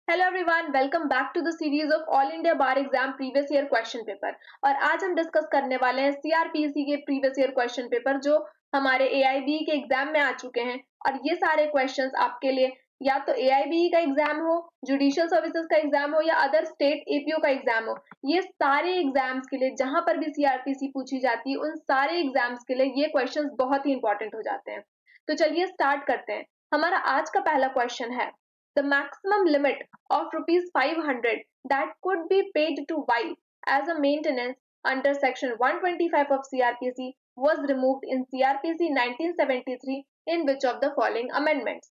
Hello everyone, welcome back to the series of all India bar exam previous year question paper. और आज हम discuss करने वाले हैं सीआरपीसी के प्रीवियस ईयर क्वेश्चन पेपर जो हमारे एआईबी के एग्जाम में आ चुके हैं। और ये सारे क्वेश्चंस आपके लिए या तो एआईबी का एग्जाम हो, जुडिशियल सर्विसेज का एग्जाम हो या अदर स्टेट एपीओ का एग्जाम हो, ये सारे एग्जाम्स के लिए जहां पर भी सीआरपीसी पूछी जाती है उन सारे एग्जाम्स के लिए ये क्वेश्चन बहुत ही इंपॉर्टेंट हो जाते हैं। तो चलिए स्टार्ट करते हैं। हमारा आज का पहला क्वेश्चन है, the maximum limit of rupees 500 that could be paid to wife as a maintenance under section 125 of CRPC was removed in CRPC 1973 in which of the following amendments?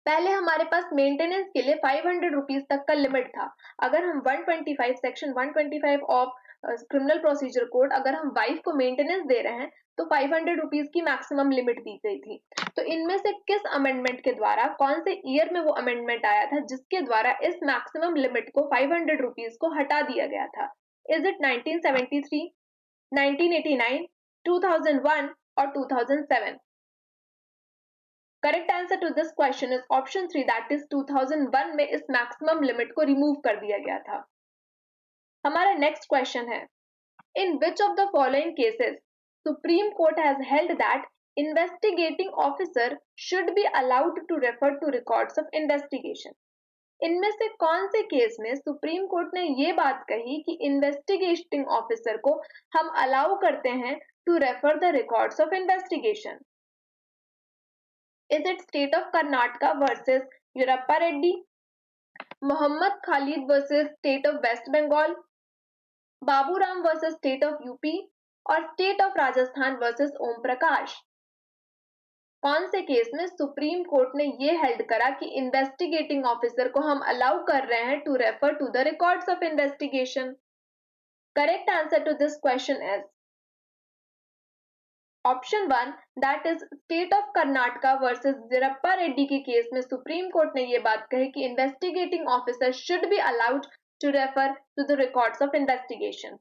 पहले हमारे पास मेंटेनेंस के लिए 500 रुपीज तक का limit था। अगर हम 125 section 125 of criminal procedure code अगर हम वाइफ को मेंटेनेंस दे रहे हैं तो 500 रुपीज की मैक्सिमम लिमिट दी गई थी। तो इनमें से किस अमेंडमेंट के द्वारा, कौन से ईयर में वो अमेंडमेंट आया था जिसके द्वारा इस मैक्सिमम लिमिट को 500 रुपीज को हटा दिया गया था? इज इट 1973, 1989, 2001 और 2007? Correct answer to this question is option 3, that is 2001 में इस मैक्सिमम लिमिट को रिमूव कर दिया गया था। हमारा नेक्स्ट क्वेश्चन है, in which of the following cases supreme court has held that investigating officer should be allowed to refer to records of investigation? इनमें से कौन से केस में सुप्रीम कोर्ट ने ये बात कही कि इन्वेस्टिगेटिंग ऑफिसर को हम अलाउ करते हैं to refer the records of investigation? Is it state of Karnataka versus Yurappa Reddy, Muhammad Khalid versus state of West Bengal, Babu Ram versus state of UP और state of Rajasthan versus Om Prakash? कौन से case में supreme court ने ये held करा कि investigating officer को हम अलाउ कर रहे हैं to refer to the records of investigation? Correct answer to this question is option 1, that is state of Karnataka versus Veerappa Reddy के केस में सुप्रीम कोर्ट ने यह बात कही कि investigating officer should be allowed to refer to the records of investigation.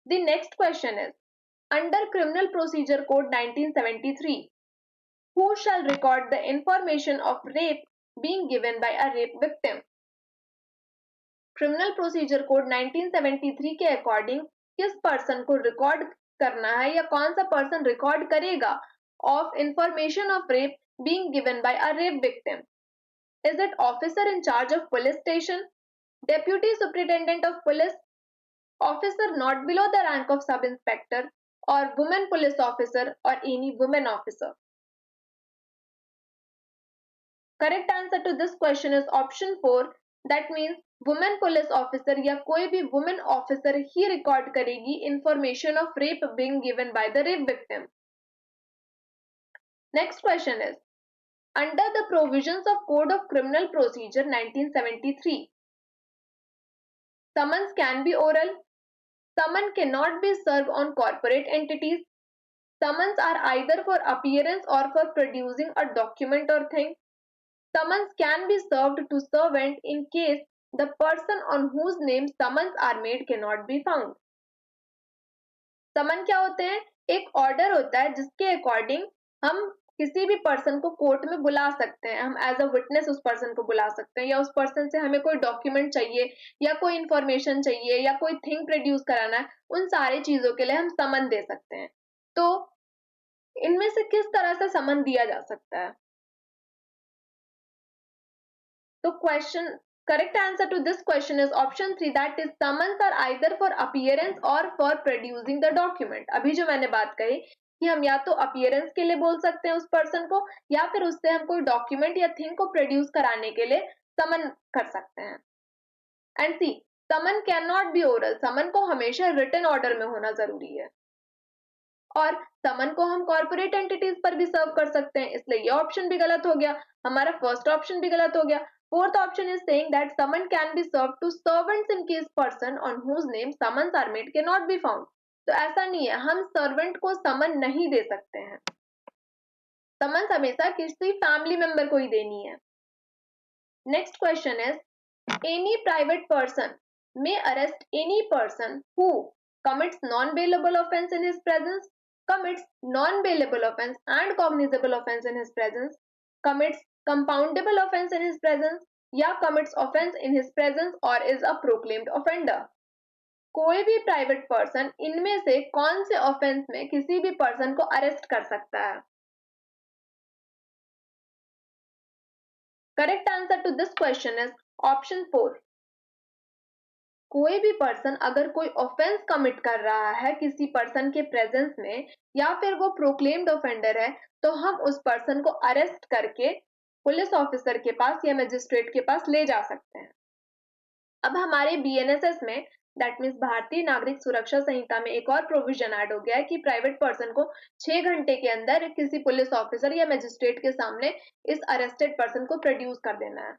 The next question is, under criminal procedure code 1973 who shall record the information of rape being given by a rape victim? Criminal procedure code 1973 के according किस person को record करना है या कौन सा person record करेगा of information of rape being given by a rape victim? Is it officer in charge of police station, deputy superintendent of police, officer not below the rank of sub inspector और women police officer और any women officer? Correct answer to this question is option 4, that means women police officer या कोई भी women officer ही record करेगी information of rape being given by the rape victim. Next question is, under the provisions of code of criminal procedure 1973 summons can be oral, summon cannot be served on corporate entities, summons are either for appearance or for producing a document or thing, summons can be served to servant in case the person on whose name summons are made cannot be found. समन क्या होते हैं? एक order होता है जिसके according हम किसी भी पर्सन को कोर्ट में बुला सकते हैं, हम एज अ विटनेस उस पर्सन को बुला सकते हैं, या उस पर्सन से हमें कोई डॉक्यूमेंट चाहिए या कोई इंफॉर्मेशन चाहिए या कोई थिंग प्रोड्यूस कराना है, उन सारी चीजों के लिए हम समन दे सकते हैं। तो इनमें से किस तरह से समन दिया जा सकता है? तो question correct answer to this question is option 3, that is summons are either for appearance or for producing the document। अभी जो मैंने बात कही कि हम या तो अपीयरेंस के लिए बोल सकते हैं उस पर्सन को या फिर उससे हम कोई डॉक्यूमेंट या थिंग को प्रोड्यूस कराने के लिए समन कर सकते हैं। And C, summon can not be oral, summon को हमेशा रिटन ऑर्डर में होना जरूरी है। और समन को हम कॉर्पोरेट एंटिटीज पर भी सर्व कर सकते हैं, इसलिए ये ऑप्शन भी गलत हो गया, हमारा फर्स्ट ऑप्शन भी गलत हो गया। Fourth option is saying that summon can be served to servants in case person on whose name summons are made cannot be found। तो ऐसा नहीं है, हम सर्वेंट को समन नहीं दे सकते हैं, समन हमेशा किसी फैमिली मेंबर को ही देनी है। Next question is, any private person may arrest any person who commits non-bailable offense in his presence, commits non-bailable offense and cognizable offense in his presence, commits compoundable offense in his presence, या commits offense in his presence or is a proclaimed offender. कोई भी private person इनमें से कौन से offence में किसी भी पर्सन को अरेस्ट कर सकता है? Correct answer to this question is option 4. कोई भी पर्सन अगर कोई ऑफेंस कमिट कर रहा है किसी पर्सन के प्रेजेंस में या फिर वो प्रोक्लेम्ड ऑफेंडर है तो हम उस पर्सन को अरेस्ट करके पुलिस ऑफिसर के पास या मजिस्ट्रेट के पास ले जा सकते हैं. अब हमारे बीएनएसएस में दैट मीन्स भारतीय नागरिक सुरक्षा संहिता में एक और प्रोविजन ऐड हो गया है कि प्राइवेट पर्सन को 6 घंटे के अंदर किसी पुलिस ऑफिसर या मजिस्ट्रेट के सामने इस अरेस्टेड पर्सन को प्रोड्यूस कर देना है.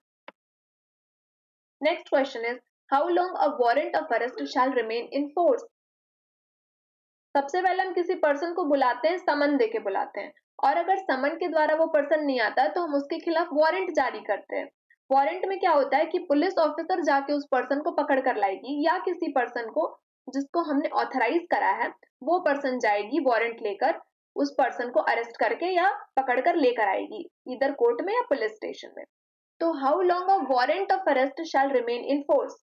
Next question is how long a warrant of arrest shall remain in force. सबसे पहले हम किसी पर्सन को बुलाते हैं, समन दे के बुलाते हैं, और अगर समन के द्वारा वो पर्सन नहीं आता तो हम उसके खिलाफ वारंट जारी करते हैं. वारंट में क्या होता है कि पुलिस ऑफिसर जाके उस पर्सन को पकड़ कर लाएगी या किसी पर्सन को जिसको हमने ऑथराइज करा है वो पर्सन जाएगी वारंट लेकर उस पर्सन को अरेस्ट करके या पकड़ कर लेकर आएगी इधर कोर्ट में या पुलिस स्टेशन में. तो how long a warrant of arrest shall remain in force.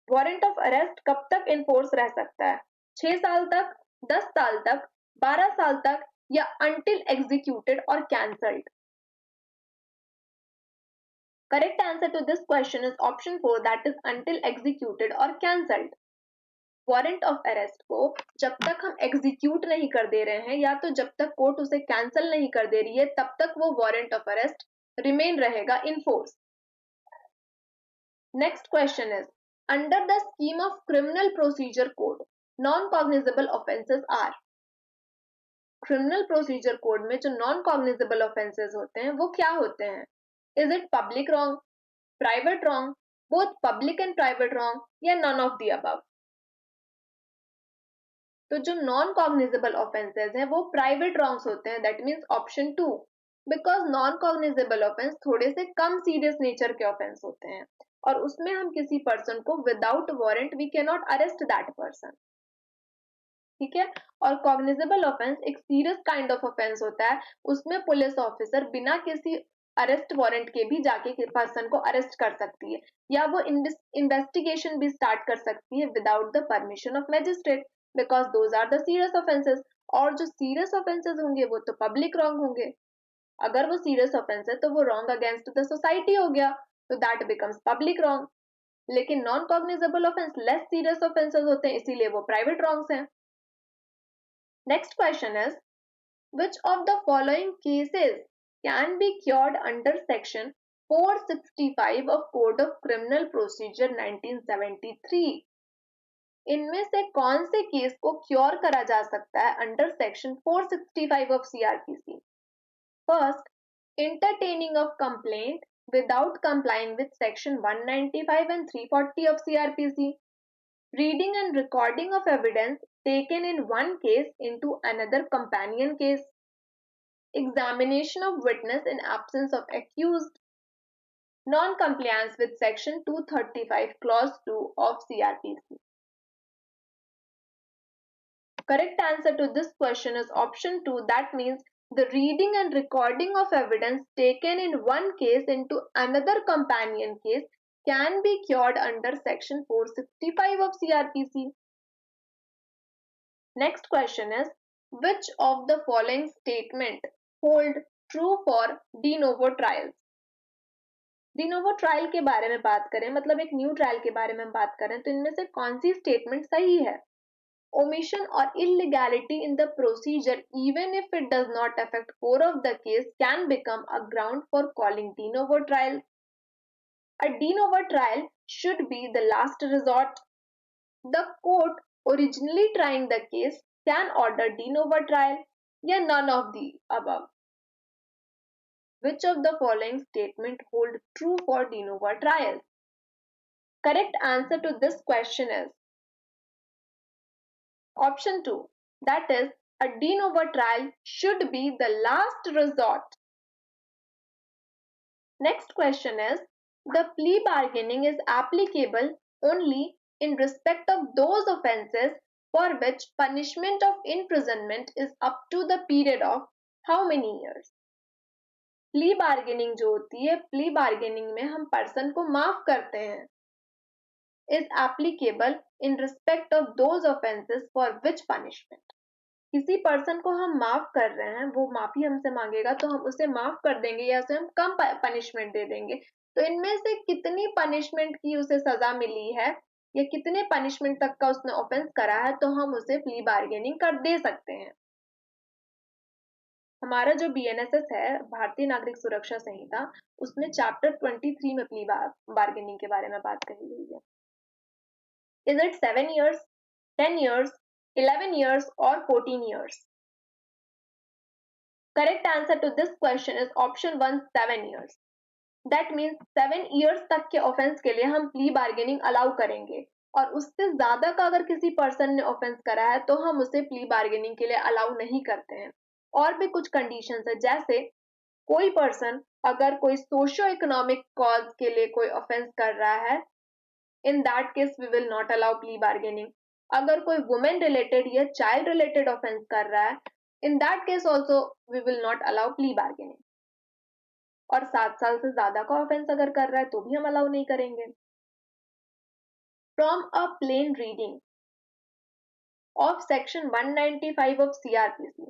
Warrant of arrest कब तक इन फोर्स रह सकता है? 6 साल तक, 10 साल तक, 12 साल तक या until executed or cancelled. Correct answer to this question is option 4, that is until executed or cancelled. Warrant of arrest को जब तक हम एग्जीक्यूट नहीं कर दे रहे हैं या तो जब तक कोर्ट उसे कैंसिल नहीं कर दे रही है तब तक वो वारंट ऑफ अरेस्ट रिमेन रहेगा in force. Next question is under the scheme of criminal procedure code non cognizable offences are. Criminal procedure code में जो नॉन कॉग्निजेबल ऑफेंसेस होते हैं वो क्या होते हैं? Is it public wrong, private wrong, both public and private wrong या none of the above? तो जो नॉन कॉग्निजेबल ऑफेंसेस हैं वो प्राइवेट रॉन्ग्स होते हैं, that means option 2, because non cognizable offence थोड़े से कम सीरियस नेचर के ऑफेंस होते हैं और उसमें हम किसी पर्सन को without warrant we can not arrest that person. ठीक है. और कॉग्निजेबल ऑफेंस एक सीरियस काइंड ऑफ ऑफेंस होता है, उसमें पुलिस ऑफिसर बिना किसी अरेस्ट वारंट के भी जाके पर्सन को अरेस्ट कर सकती है या वो इन्वेस्टिगेशन भी स्टार्ट कर सकती है without the permission of magistrate, because those are the serious offences. और जो सीरियस ऑफेंसेस होंगे वो तो पब्लिक रॉन्ग होंगे. अगर वो सीरियस ऑफेंस है तो वो रॉन्ग अगेंस्ट द सोसाइटी हो गया, तो दैट बिकम्स पब्लिक रॉन्ग. लेकिन non cognizable offence less serious offences होते हैं, इसीलिए वो प्राइवेट रॉन्ग्स हैं. Next question is which of the following cases can be cured under section 465 of Code of Criminal Procedure 1973. इनमें से कौन से केस को क्योर करा जा सकता है under section 465 of CrPC? First, entertaining of complaint without complying with section 195 and 340 of CRPC, reading and recording of evidence taken in one case into another companion case, examination of witness in absence of accused, non-compliance with section 235 clause 2 of CRPC. Correct answer to this question is option 2, that means the reading and recording of evidence taken in one case into another companion case can be cured under section 465 of CRPC. Next question is which of the following statement hold true for de novo trials? de novo trial के बारे में बात करें, मतलब एक new trial के बारे में बात करें, तो इनमें से कौन सी स्टेटमेंट सही है? Omission or illegality in the procedure, even if it does not affect core of the case, can become a ground for calling de novo trial. A de novo trial should be the last resort. The court originally trying the case can order de novo trial या none of the above. Which of the following statement hold true for de novo trials? Correct answer to this question is option 2, that is a de novo trial should be the last resort. Next question is the plea bargaining is applicable only in respect of those offences for which punishment of imprisonment is up to the period of how many years? Plea bargaining जो होती है, plea bargaining में हम person को माफ करते हैं। Is applicable in respect of those offences for which punishment. किसी पर्सन को हम माफ कर रहे हैं, वो माफी हमसे मांगेगा तो हम उसे माफ कर देंगे या उसे हम कम पनिशमेंट दे देंगे। तो इनमें से कितनी पनिशमेंट की उसे सजा मिली है या कितने पनिशमेंट तक का उसने ऑफेंस करा है, तो हम उसे प्ली बार्गेनिंग कर दे सकते हैं। हमारा जो BNSS है, भारतीय नागरिक सुरक्षा संहिता, उसमें चैप्टर 23 में प्ली बार्गेनिंग के बारे में बात कही गई है। Is it 7 years, 10 years, 11 years or 14 years? Correct answer to this question is option 1, 7 years. That means 7 years तक के ऑफेंस के लिए हम प्ली बार्गेनिंग अलाउ करेंगे, और उससे ज्यादा का अगर किसी पर्सन ने ऑफेंस करा है तो हम उसे प्ली बार्गेनिंग के लिए अलाउ नहीं करते हैं। और भी कुछ कंडीशंस है, जैसे कोई पर्सन अगर कोई सोशो इकोनॉमिक कॉज के लिए कोई ऑफेंस कर रहा है, in that case we will not allow plea bargaining. अगर कोई वुमेन रिलेटेड या चाइल्ड रिलेटेड ऑफेंस कर रहा है, in that case also we will not allow plea bargaining. और 7 साल से ज्यादा का ऑफेंस अगर कर रहा है तो भी हम अलाउ नहीं करेंगे। From a plain reading of section 195 of CRPC,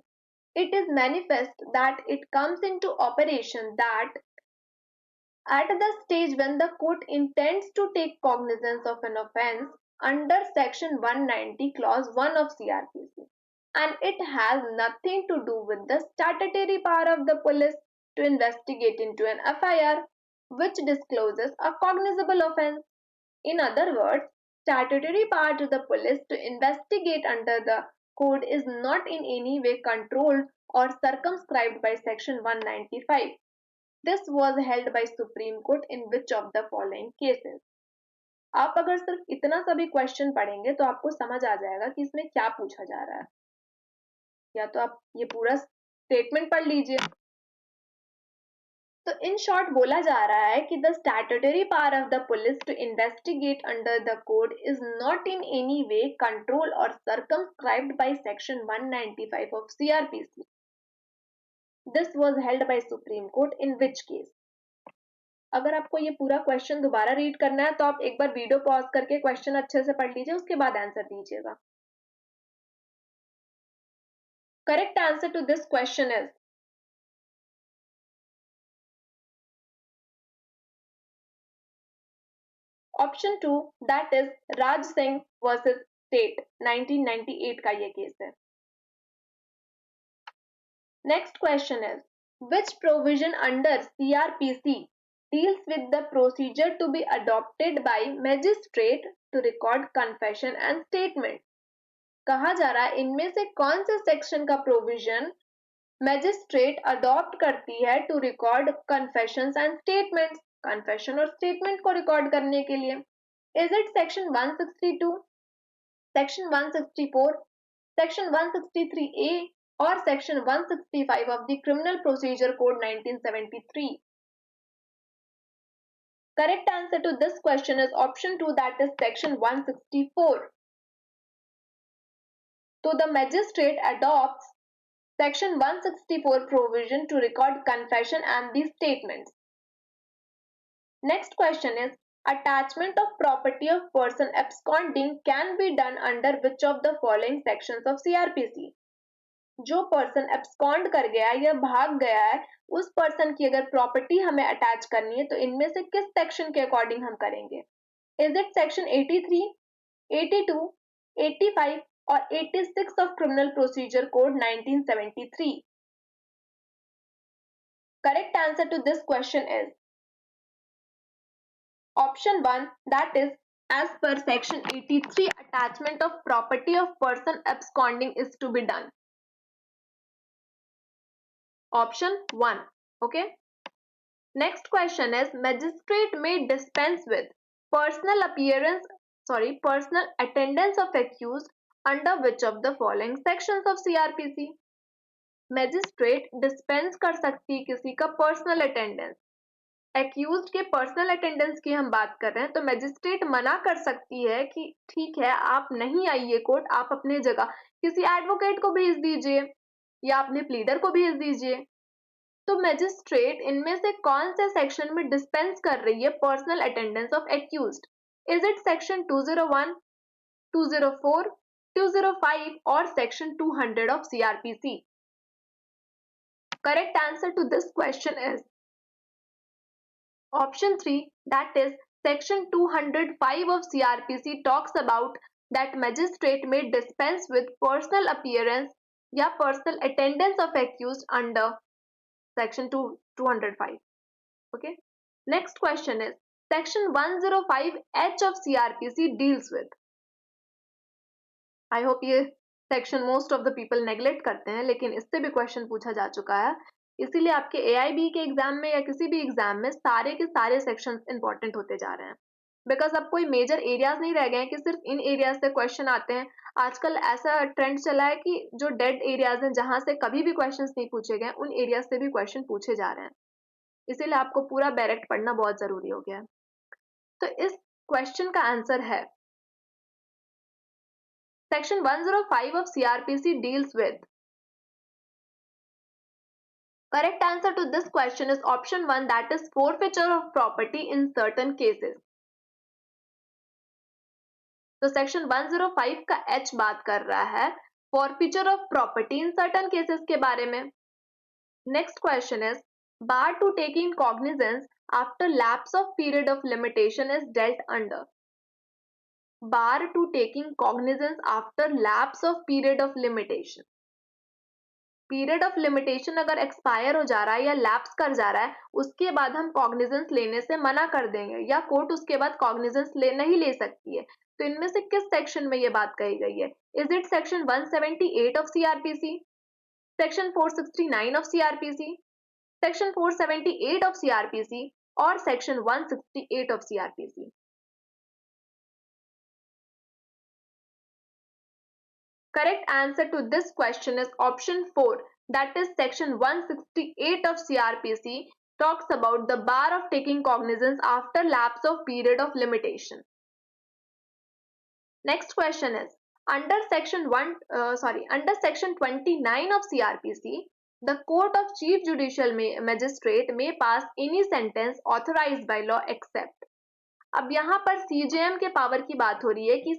it is manifest that it comes into operation that at the stage when the court intends to take cognizance of an offence under section 190 clause 1 of CRPC, and it has nothing to do with the statutory power of the police to investigate into an FIR which discloses a cognizable offence. In other words, statutory power to the police to investigate under the code is not in any way controlled or circumscribed by section 195. This was held by Supreme Court in which of the following cases? आप अगर सिर्फ इतना सा भी question पढ़ेंगे तो आपको समझ आ जाएगा कि इसमें क्या पूछा जा रहा है। या तो आप ये पूरा स्टेटमेंट पढ़ लीजिए। तो इन शॉर्ट बोला जा रहा है कि the statutory power of the police to investigate under the code is not in any way control or circumscribed by section 195 of CRPC. This was held by supreme court in which case? अगर आपको ये पूरा question दोबारा read करना है तो आप एक बार वीडियो पॉज करके क्वेश्चन अच्छे से पढ़ लीजिए, उसके बाद आंसर दीजिएगा। Correct answer to this question is option 2, that is Raj Singh versus state, 1998 का ये केस है। Next question is which provision under CRPC deals with the procedure to be adopted by magistrate to record confession and statement? कहा जा रहा है इनमें से कौन से सेक्शन का प्रोविजन मैजिस्ट्रेट अडॉप्ट करती है to record confessions and statements, confession और स्टेटमेंट को रिकॉर्ड करने के लिए? Is it section 162, section 164, section 163A और section 165 of the criminal procedure code 1973? Correct answer to this question is option 2, that is section 164. So the magistrate adopts section 164 provision to record confession and the statements. Next question is attachment of property of person absconding can be done under which of the following sections of CRPC? जो person abscond कर गया या भाग गया है, उस person की अगर प्रॉपर्टी हमें अटैच करनी है तो इनमें से किस सेक्शन के अकॉर्डिंग हम करेंगे? इज इट सेक्शन 83, 82, 85 और 86 of criminal procedure code 1973? Correct answer to this question is option 1, that is as per section 83 attachment of property of person absconding is to be done. Option 1. Okay. Next question is magistrate may dispense with personal attendance of accused under which of the following sections of CRPC? Magistrate dispense कर सकती है किसी का personal attendance. Accused के personal attendance की हम बात कर रहे हैं तो मैजिस्ट्रेट मना कर सकती है कि ठीक है आप नहीं आइए कोर्ट, आप अपने जगह किसी एडवोकेट को भेज दीजिए या अपने प्लीडर को भेज दीजिए। तो मैजिस्ट्रेट इनमें से कौन से सेक्शन में डिस्पेंस कर रही है personal attendance of accused? Is it section 201, 204, 205 और section 200 of CRPC? Correct answer to this question is option 3, that is section 205 of CRPC talks about that magistrate may dispense with personal appearance या personal attendance of accused under section 205. Okay. Next question is section 105H of CRPC deals with. I hope ये section most of the people neglect करते हैं, लेकिन इससे भी question पूछा जा चुका है, इसीलिए आपके AIB के एग्जाम में या किसी भी एग्जाम में सारे के सारे सेक्शंस इंपॉर्टेंट होते जा रहे हैं, बिकॉज अब कोई मेजर एरियाज नहीं रह गए हैं कि सिर्फ इन एरियाज से क्वेश्चन आते हैं। आजकल ऐसा ट्रेंड चला है कि जो डेड एरियाज हैं जहां से कभी भी क्वेश्चन नहीं पूछे गए उन एरियाज से भी क्वेश्चन पूछे जा रहे हैं, इसीलिए आपको पूरा डायरेक्ट पढ़ना बहुत जरूरी हो गया है। तो इस क्वेश्चन का आंसर है Section 105 of CRPC deals with. Correct answer to this question is option 1, that is forfeiture of property in certain cases. तो section 105 का H बात कर रहा है forfeiture of property in certain cases के बारे में। Next question is bar to taking cognizance after lapse of period of limitation is dealt under. Bar to taking cognizance after lapse of period of limitation. Period of limitation अगर expire हो जा रहा है या lapse कर जा रहा है उसके बाद हम कॉग्निजेंस लेने से मना कर देंगे या कोर्ट उसके बाद कॉग्निजेंस नहीं ले सकती है। तो इनमें से किस सेक्शन में ये बात कही गई है? Is it section 178 of CRPC, section 469 of CRPC, section 478 of CRPC और section 168 of CRPC? Correct answer to this question is option 4, that is section 168 of CRPC talks about the bar of taking cognizance after lapse of period of limitation. Next question is under section 29 of CRPC, the court of chief judicial magistrate may pass any sentence authorized by law except. अब यहाँ पर CJM के power की बात हो रही है कि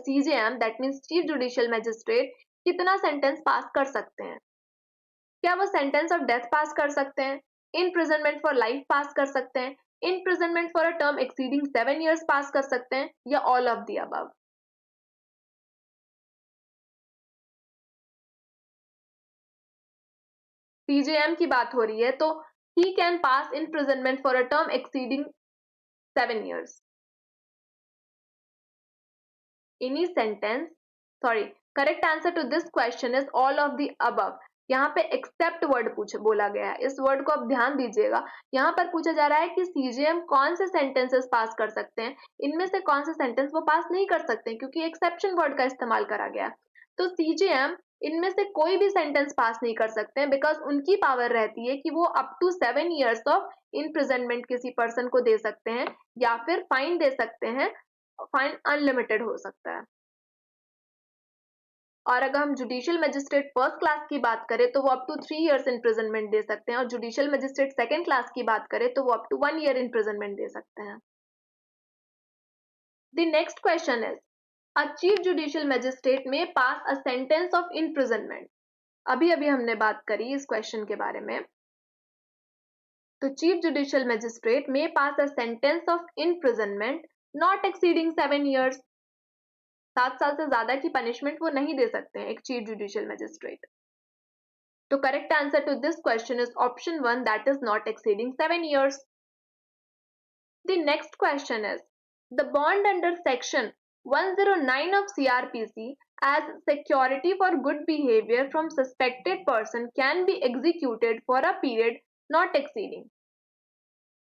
CJM that means chief judicial magistrate कितना सेंटेंस पास कर सकते हैं। क्या वो सेंटेंस ऑफ डेथ पास कर सकते हैं, इम्प्रिजनमेंट फॉर लाइफ पास कर सकते हैं, imprisonment for a term exceeding 7 years पास कर सकते हैं या all of the above? CJM की बात हो रही है तो he can pass imprisonment for a term exceeding 7 years. Any sentence, sorry, correct answer to this question is all of the above. यहाँ पे एक्सेप्ट वर्ड बोला गया है, इस वर्ड को आप ध्यान दीजिएगा। यहाँ पर पूछा जा रहा है कि CJM कौन से सेंटेंसेस पास कर सकते हैं, इनमें से कौन से सेंटेंस वो पास नहीं कर सकते हैं क्योंकि एक्सेप्शन वर्ड का इस्तेमाल करा गया। तो CJM इनमें से कोई भी सेंटेंस पास नहीं कर सकते हैं बिकॉज उनकी पावर रहती है कि वो up to 7 years of imprisonment किसी पर्सन को दे सकते हैं या फिर फाइन दे सकते हैं, फाइन अनलिमिटेड हो सकता है। और अगर हम जुडिशियल मजिस्ट्रेट फर्स्ट क्लास की बात करें तो वो अप टू 3 years इम्प्रिजनमेंट दे सकते हैं और जुडिशियल मजिस्ट्रेट सेकंड क्लास की बात करें तो वो अप टू 1 year इम्प्रिजनमेंट दे सकते हैं। The next question is a chief judicial magistrate में pass a sentence of imprisonment. अभी हमने बात करी इस क्वेश्चन के बारे में। तो चीफ जुडिशियल मजिस्ट्रेट में pass a sentence of imprisonment not exceeding 7 years। 7 साल से ज्यादा की पनिशमेंट वो नहीं दे सकते हैं एक चीफ जुडिशियल मजिस्ट्रेट। तो correct answer to this question is option 1, that is not exceeding 7 years. The next question is the bond under section 109 of CRPC as security for good behavior from suspected person can be executed for a period not exceeding.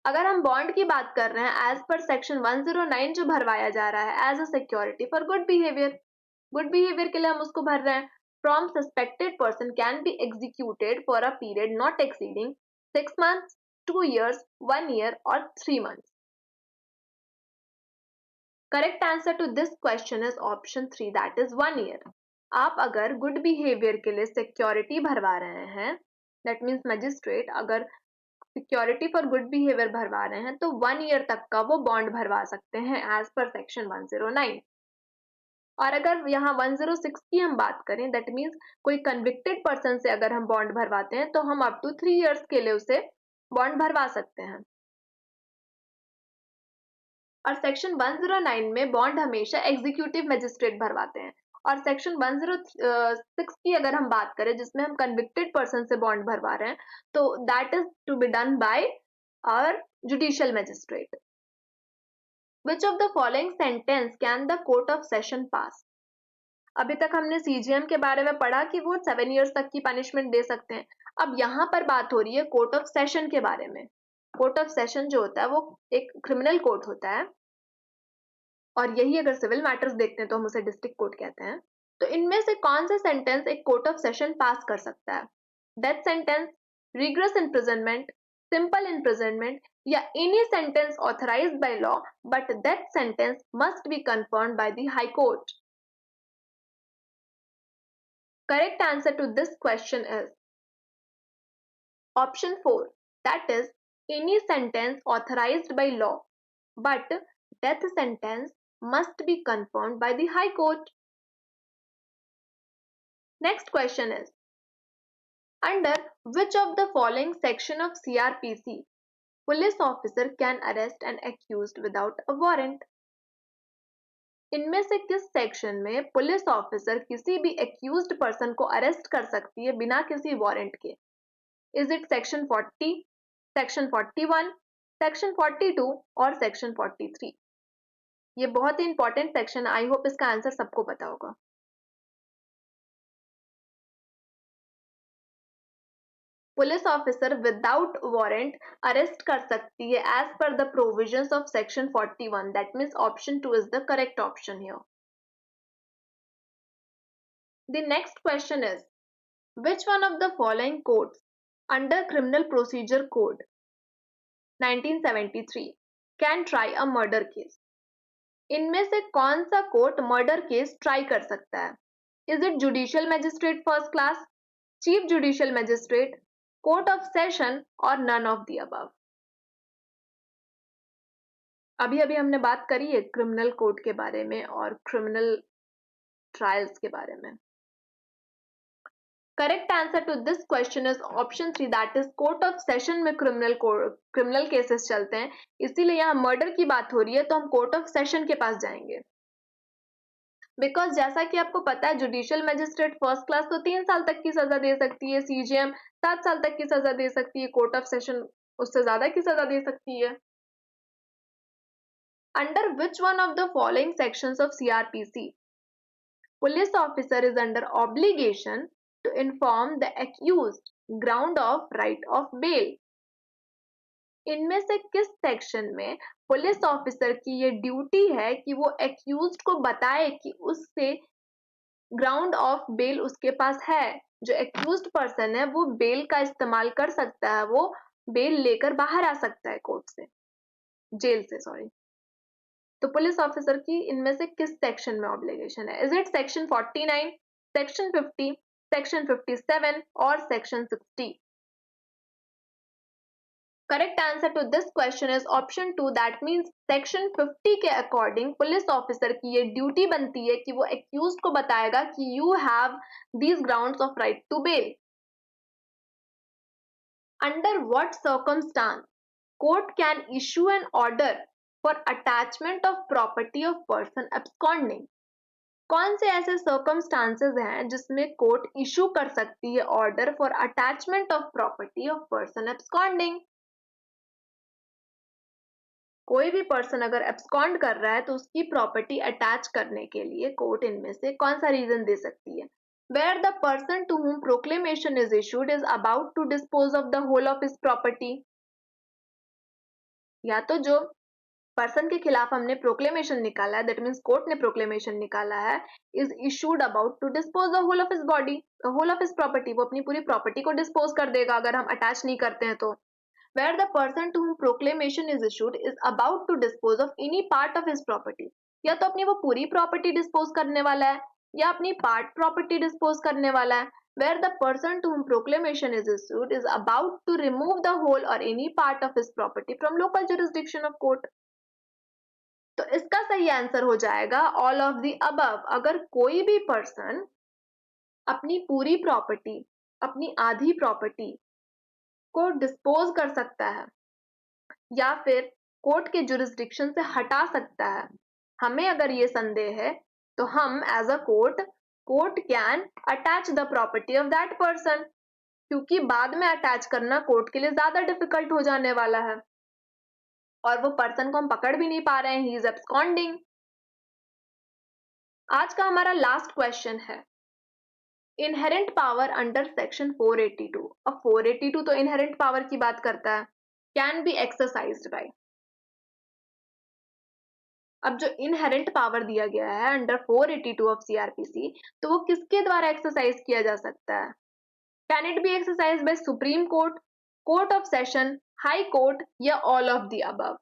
अगर हम bond की बात कर रहे हैं as per section 109 जो भरवाया जा रहा है as a security for good behaviour के लिए हम उसको भर रहे हैं। From suspected person can be executed for a period not exceeding 6 months, 2 years, 1 year और 3 months. Correct answer to this question is option 3, that is 1 year. आप अगर गुड बिहेवियर के लिए सिक्योरिटी भरवा रहे हैं दैट मीन्स मजिस्ट्रेट अगर security for good behaviour भरवा रहे हैं तो 1 ईयर तक का वो बॉन्ड भरवा सकते हैं एज पर सेक्शन 109। और अगर यहाँ 106 की हम बात करें, दैट मीन्स कोई कन्विक्टेड पर्सन से अगर हम बॉन्ड भरवाते हैं तो हम अप टू 3 इयर्स के लिए उसे बॉन्ड भरवा सकते हैं। और सेक्शन 109 में बॉन्ड हमेशा एग्जीक्यूटिव मजिस्ट्रेट भरवाते हैं। और सेक्शन 106 की अगर हम बात करें जिसमें हम कन्विक्टेड पर्सन से बॉन्ड भरवा रहे हैं तो that is to be done by our judicial magistrate. Which of the following sentence can the court of session pass? अभी तक हमने सीजीएम के बारे में पढ़ा कि वो 7 इयर्स तक की पनिशमेंट दे सकते हैं। अब यहाँ पर बात हो रही है कोर्ट ऑफ सेशन के बारे में। कोर्ट ऑफ सेशन जो होता है वो एक क्रिमिनल कोर्ट होता है और यही अगर सिविल मैटर्स देखते हैं तो हम उसे डिस्ट्रिक्ट कोर्ट कहते हैं। तो इनमें से कौन सा सेंटेंस एक कोर्ट ऑफ सेशन पास कर सकता है? Death sentence, rigorous imprisonment, simple imprisonment या any sentence authorised by law but that sentence must be confirmed by the high court. Correct answer to this question is option 4, that is any sentence authorized by law but death sentence must be confirmed by the high court. Next question is under which of the following section of CRPC police officer can arrest an accused without a warrant? इनमें से किस section में police officer किसी भी accused person को arrest कर सकती है बिना किसी वारंट के? Is it section 40, section 41, section 42 और सेक्शन 43? ये बहुत ही इंपॉर्टेंट सेक्शन, आई होप इसका आंसर सबको पता होगा। Police officer without warrant arrest कर सकती है as per the provisions of section 41, that means option 2 is the correct option here. The next question is which one of the following courts under Criminal Procedure Code 1973 can try a murder case? इनमें से कौन सा court murder case try कर सकता है? Is it judicial magistrate first class, chief judicial magistrate, court of session और none of the above? अभी अभी हमने बात करी है क्रिमिनल कोर्ट के बारे में और क्रिमिनल ट्रायल्स के बारे में। Correct answer to this question is option 3, that is court of session में क्रिमिनल केसेस चलते हैं, इसीलिए यहाँ मर्डर की बात हो रही है तो हम कोर्ट ऑफ सेशन के पास जाएंगे। बिकॉज जैसा कि आपको पता है जुडिशियल मैजिस्ट्रेट फर्स्ट क्लास तो 3 साल तक की सजा दे सकती है, सीजीएम 7 साल तक की सजा दे सकती है, कोर्ट ऑफ सेशन उससे ज्यादा की सजा दे सकती है। Under which one of the following sections of CrPC police officer is under obligation to inform the accused ground of right of bail? इनमें से किस सेक्शन में पुलिस ऑफिसर की ये ड्यूटी है कि वो एक्यूज्ड को बताए कि उससे ग्राउंड ऑफ बेल उसके पास है, जो एक्यूज्ड पर्सन है वो बेल का इस्तेमाल कर सकता है, वो बेल लेकर बाहर आ सकता है कोर्ट से, जेल से सॉरी। तो पुलिस ऑफिसर की इनमें से किस सेक्शन में ऑब्लिगेशन है? Is it section 49, section 50, section 57 और section 60? Correct answer to this question is option 2, that means section 50 के अकॉर्डिंग पुलिस ऑफिसर की ये ड्यूटी बनती है कि वो एक्यूज्ड को बताएगा कि you have these grounds of right to bail. Under what circumstances court can issue an order for attachment of property of person absconding? कौन से ऐसे सर्कमस्टांसेस हैं जिसमें कोर्ट इशू कर सकती है order for attachment of property of person absconding? कोई भी पर्सन अगर एब्सकॉन्ड कर रहा है तो उसकी प्रॉपर्टी अटैच करने के लिए कोर्ट इनमें से कौन सा रीजन दे सकती है? Where the person to whom proclamation is issued is about to dispose of the whole of his property? या तो जो पर्सन के खिलाफ हमने प्रोक्लेमेशन निकाला है, दैट मीन्स कोर्ट ने प्रोक्लेमेशन निकाला है, is issued about to dispose the whole of his body, whole of his property, वो अपनी पूरी प्रॉपर्टी को डिस्पोज कर देगा अगर हम अटैच नहीं करते हैं तो। Where the person to whom proclamation is issued is about to dispose of any part of his property, या तो अपनी वो पूरी प्रॉपर्टी डिस्पोज करने वाला है या अपनी पार्ट प्रॉपर्टी डिस्पोज करने वाला है, where the person to whom proclamation is issued is about to remove the whole or any part of his property from local jurisdiction of court. तो इसका सही आंसर हो जाएगा all of the above। अगर कोई भी पर्सन अपनी पूरी प्रॉपर्टी, अपनी आधी प्रॉपर्टी को डिस्पोज कर सकता है या फिर कोर्ट के जुरिस्डिक्शन से हटा सकता है, हमें अगर ये संदेह है तो हम as a court can attach the property of that person, क्योंकि बाद में अटैच करना कोर्ट के लिए ज्यादा डिफिकल्ट हो जाने वाला है और वो पर्सन को हम पकड़ भी नहीं पा रहे हैं, ही इज एब्सकॉन्डिंग। आज का हमारा लास्ट क्वेश्चन है इनहेरेंट पावर अंडर सेक्शन 482। अब 482 तो इनहेरेंट पावर की बात करता है, कैन बी एक्सरसाइज्ड बाय। अब जो इनहेरेंट पावर दिया गया है अंडर 482 ऑफ सीआरपीसी, तो वो किसके द्वारा एक्सरसाइज किया जा सकता है? Can it be exercise by supreme court, court of session, high court या ऑल ऑफ द अबव?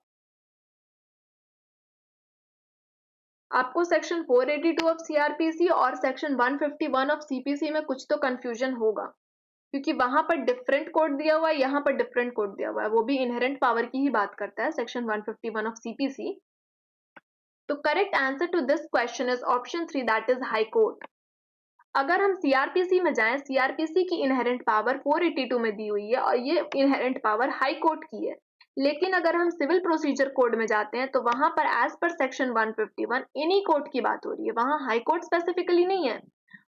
आपको सेक्शन 482 ऑफ सीआरपीसी और सेक्शन 151 ऑफ सीपीसी में कुछ तो कंफ्यूजन होगा, क्योंकि वहां पर डिफरेंट कोड दिया हुआ है, यहाँ पर डिफरेंट कोड दिया हुआ है, वो भी इनहेरेंट पावर की ही बात करता है, सेक्शन 151 ऑफ सीपीसी। तो correct answer to this question is option 3, that is high court. अगर हम सीआरपीसी में जाएं, सीआरपीसी की इनहेरेंट पावर 482 में दी हुई है और ये इनहेरेंट पावर हाई कोर्ट की है। लेकिन अगर हम सिविल प्रोसीजर कोड में जाते हैं तो वहां पर as per section 151 any court की बात हो रही है, वहां हाई कोर्ट स्पेसिफिकली नहीं है,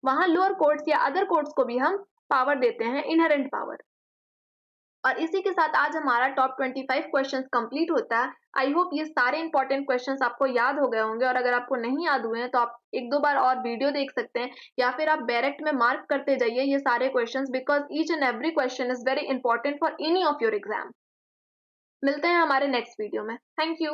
वहां लोअर कोर्ट्स या अदर कोर्ट्स को भी हम पावर देते हैं, इनहेरेंट पावर। और इसी के साथ आज हमारा टॉप 25 क्वेश्चंस कंप्लीट होता है। आई होप ये सारे इंपॉर्टेंट क्वेश्चंस आपको याद हो गए होंगे, और अगर आपको नहीं याद हुए हैं तो आप एक दो बार और वीडियो देख सकते हैं या फिर आप डायरेक्ट में मार्क करते जाइए ये सारे questions, because each and every question is very important for any of your exam. मिलते हैं हमारे नेक्स्ट वीडियो में। Thank you.